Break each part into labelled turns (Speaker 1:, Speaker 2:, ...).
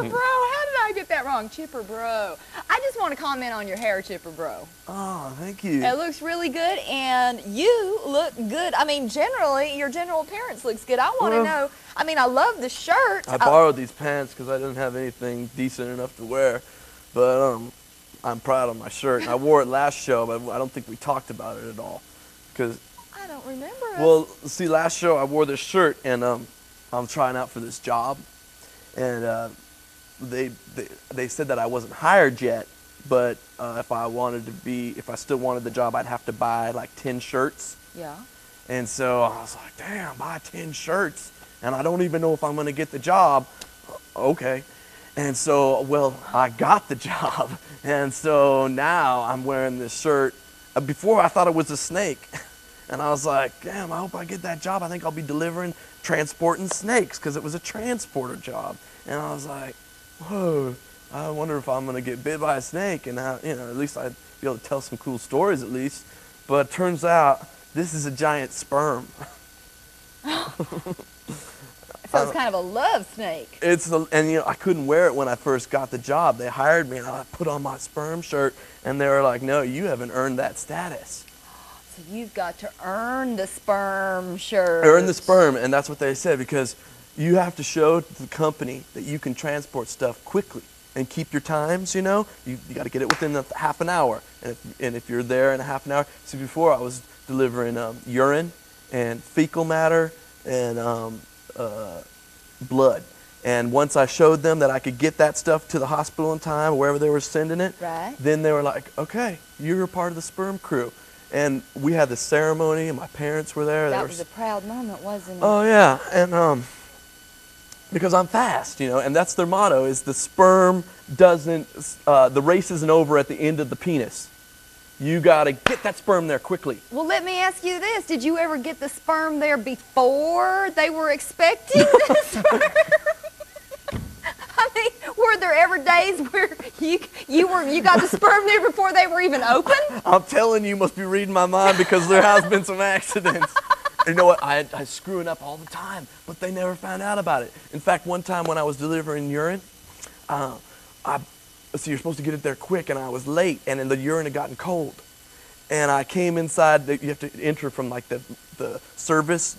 Speaker 1: Chipper Bro. How did I get that wrong? Chipper Bro. I just want to comment on your hair, Chipper Bro.
Speaker 2: Oh, thank you.
Speaker 1: It looks really good, and you look good. I mean, generally, your general appearance looks good. I want to know, I mean, I love the shirt.
Speaker 2: I borrowed these pants because I didn't have anything decent enough to wear, but I'm proud of my shirt. I wore it last show, but I don't think we talked about it at all. Because
Speaker 1: I don't remember.
Speaker 2: Well, see, last show I wore this shirt, and I'm trying out for this job, and they said that I wasn't hired yet, but if I still wanted the job, I'd have to buy like 10 shirts.
Speaker 1: Yeah.
Speaker 2: And so I was like, damn, buy 10 shirts, and I don't even know if I'm gonna get the job. Okay. And so, well, I got the job, and so now I'm wearing this shirt. Before I thought it was a snake, and I was like, damn, I hope I get that job. I think I'll be transporting snakes, because it was a transporter job. And I was like, whoa, I wonder if I'm gonna get bit by a snake, and at least I'd be able to tell some cool stories at least. But it turns out this is a giant sperm.
Speaker 1: So it's kind of a love snake.
Speaker 2: I couldn't wear it when I first got the job. They hired me, and I put on my sperm shirt, and they were like, no, you haven't earned that status.
Speaker 1: So you've got to earn the sperm shirt.
Speaker 2: Earn the sperm, and that's what they said, because you have to show the company that you can transport stuff quickly and keep your times, you got to get it within half an hour. And if you're there in a half an hour, see, before I was delivering urine and fecal matter and blood. And once I showed them that I could get that stuff to the hospital in time, wherever they were sending it,
Speaker 1: right,
Speaker 2: then they were like, okay, you're a part of the sperm crew. And we had the ceremony, and my parents were there.
Speaker 1: That was a proud moment, wasn't it?
Speaker 2: Oh, yeah. And because I'm fast, and that's their motto, is the sperm doesn't, the race isn't over at the end of the penis. You got to get that sperm there quickly.
Speaker 1: Well, let me ask you this. Did you ever get the sperm there before they were expecting the sperm? I mean, were there ever days where you got the sperm there before they were even open?
Speaker 2: I'm telling you, must be reading my mind, because there has been some accidents. You know what? I screw it up all the time, but they never found out about it. In fact, one time when I was delivering urine, so you're supposed to get it there quick, and I was late, and then the urine had gotten cold. And I came inside, you have to enter from like the service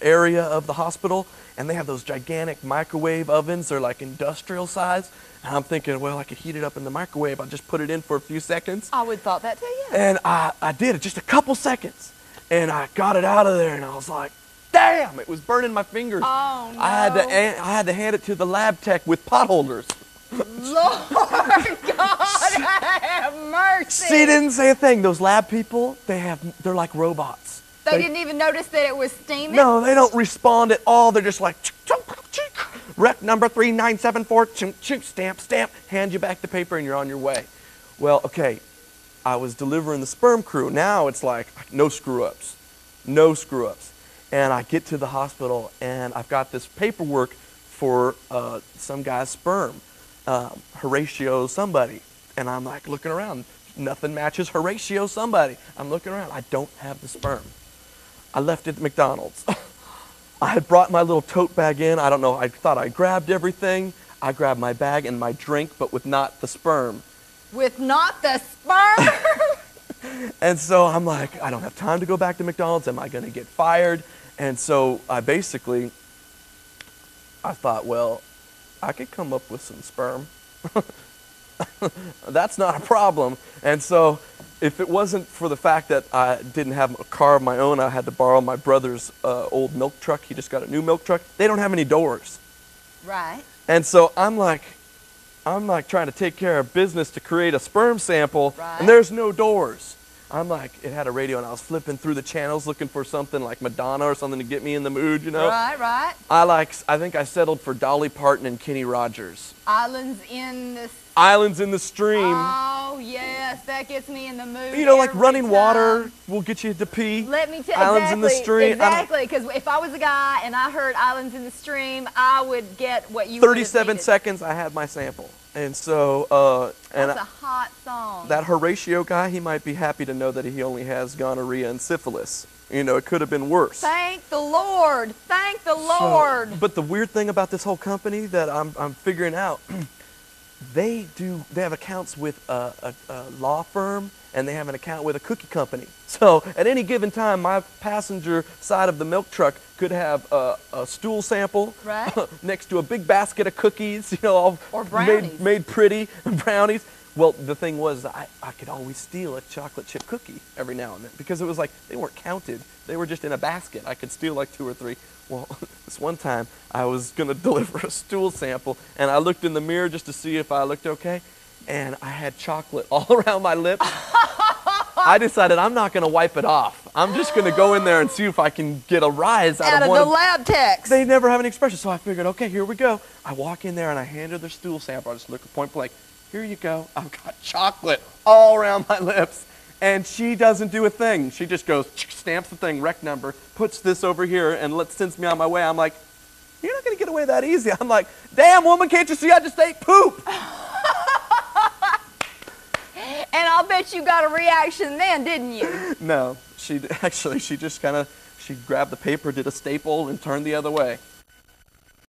Speaker 2: area of the hospital, and they have those gigantic microwave ovens. They're like industrial size. And I'm thinking, well, I could heat it up in the microwave. I'll just put it in for a few seconds.
Speaker 1: I would thought that too, yeah.
Speaker 2: And I did it, just a couple seconds. And I got it out of there, and I was like, damn, it was burning my fingers.
Speaker 1: Oh, no.
Speaker 2: I had to hand it to the lab tech with potholders.
Speaker 1: Lord God have mercy.
Speaker 2: She didn't say a thing. Those lab people, they're like robots.
Speaker 1: They didn't even notice that it was steaming?
Speaker 2: No, they don't respond at all. They're just like, rec number 3974, stamp, stamp, hand you back the paper, and you're on your way. Well, okay, I was delivering the sperm crew. Now it's like, no screw-ups, no screw-ups. And I get to the hospital, and I've got this paperwork for some guy's sperm. Horatio somebody, and I'm like looking around, nothing matches Horatio somebody. I'm looking around, I don't have the sperm. I left it at McDonald's. I had brought my little tote bag in. I don't know, I thought I grabbed everything. I grabbed my bag and my drink, but with not the sperm.
Speaker 1: With not the sperm?
Speaker 2: And so I'm like, I don't have time to go back to McDonald's. Am I gonna get fired? And so I thought, well, I could come up with some sperm. That's not a problem. And so if it wasn't for the fact that I didn't have a car of my own, I had to borrow my brother's old milk truck. He just got a new milk truck. They don't have any doors.
Speaker 1: Right.
Speaker 2: And so I'm like trying to take care of business to create a sperm sample,
Speaker 1: right,
Speaker 2: and there's no doors. I'm like, it had a radio, and I was flipping through the channels looking for something like Madonna or something to get me in the mood,
Speaker 1: Right, right.
Speaker 2: I think I settled for Dolly Parton and Kenny Rogers.
Speaker 1: Islands in the
Speaker 2: Stream.
Speaker 1: Oh, yes, that gets me in the mood.
Speaker 2: Like running
Speaker 1: time.
Speaker 2: Water will get you to pee.
Speaker 1: Let me tell you.
Speaker 2: Islands in the Stream.
Speaker 1: Exactly, because if I was a guy and I heard Islands in the Stream, I would get what you
Speaker 2: 37 seconds, I had my sample. And so,
Speaker 1: that's a hot song.
Speaker 2: That Horatio guy, he might be happy to know that he only has gonorrhea and syphilis. You know, it could have been worse.
Speaker 1: Thank the Lord. Thank the Lord.
Speaker 2: But the weird thing about this whole company that I'm figuring out, they have accounts with a law firm, and they have an account with a cookie company. So at any given time, my passenger side of the milk truck could have a stool sample
Speaker 1: Right.
Speaker 2: next to a big basket of cookies, you know, all
Speaker 1: Or brownies.
Speaker 2: made pretty, brownies. Well, the thing was, I could always steal a chocolate chip cookie every now and then because it was like they weren't counted. They were just in a basket. I could steal like 2 or 3. Well, this one time I was going to deliver a stool sample, and I looked in the mirror just to see if I looked okay, and I had chocolate all around my lips. I decided I'm not going to wipe it off. I'm just going to go in there and see if I can get a rise out of one
Speaker 1: the lab techs.
Speaker 2: They never have an expression, so I figured, okay, here we go. I walk in there and I hand her their stool sample. I just look at point blank. Here you go. I've got chocolate all around my lips. And she doesn't do a thing. She just goes, stamps the thing, rec number, puts this over here, and sends me on my way. I'm like, you're not going to get away that easy. I'm like, damn, woman, can't you see I just ate poop?
Speaker 1: And I'll bet you got a reaction then, didn't you?
Speaker 2: No, she just kind of, she grabbed the paper, did a staple, and turned the other way.